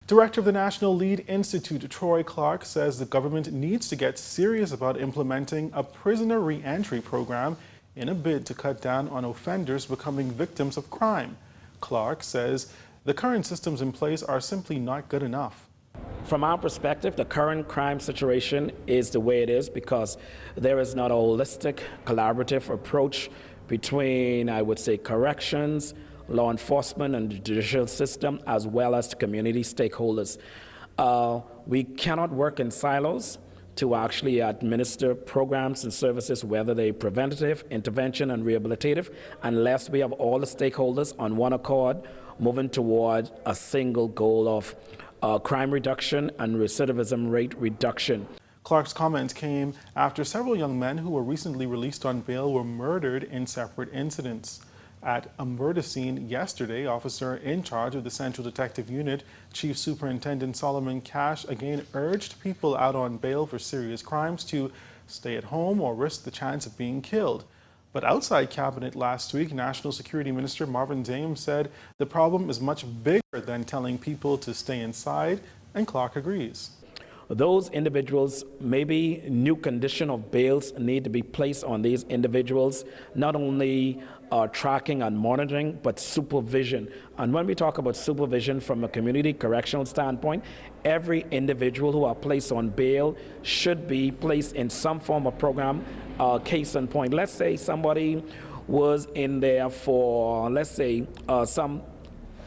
Director of the National Lead Institute, Troy Clark, says the government needs to get serious about implementing a prisoner re-entry program in a bid to cut down on offenders becoming victims of crime. Clark says the current systems in place are simply not good enough. From our perspective, the current crime situation is the way it is because there is not a holistic, collaborative approach between, I would say, corrections, law enforcement, and the judicial system, as well as the community stakeholders. We cannot work in silos to actually administer programs and services, whether they're preventative, intervention, and rehabilitative, unless we have all the stakeholders on one accord moving toward a single goal of crime reduction and recidivism rate reduction. Clark's comments came after several young men who were recently released on bail were murdered in separate incidents. At a murder scene yesterday, officer in charge of the Central Detective Unit, Chief Superintendent Solomon Cash, again urged people out on bail for serious crimes to stay at home or risk the chance of being killed. But outside Cabinet last week, National Security Minister Marvin Dame said the problem is much bigger than telling people to stay inside, and Clark agrees. Those individuals, maybe new condition of bails need to be placed on these individuals, not only tracking and monitoring, but supervision. And when we talk about supervision from a community correctional standpoint, every individual who are placed on bail should be placed in some form of program. Case in point, let's say somebody was in there for, let's say, some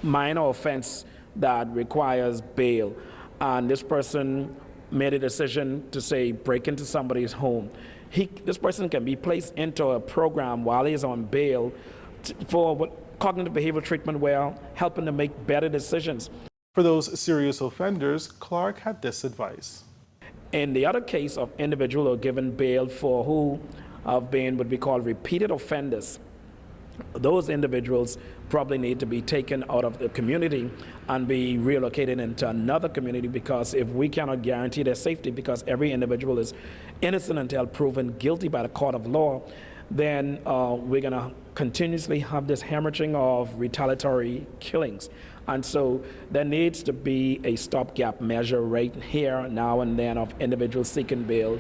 minor offense that requires bail, and this person made a decision to, say, break into somebody's home. This person can be placed into a program while he's on bail for cognitive behavioral treatment, where helping to make better decisions. For those serious offenders, Clark had this advice. In the other case of individuals who are given bail for who have been what we call repeated offenders, those individuals probably need to be taken out of the community and be relocated into another community, because if we cannot guarantee their safety, because every individual is innocent until proven guilty by the court of law, then we're going to continuously have this hemorrhaging of retaliatory killings. And so there needs to be a stopgap measure right here, now and then, of individuals seeking bail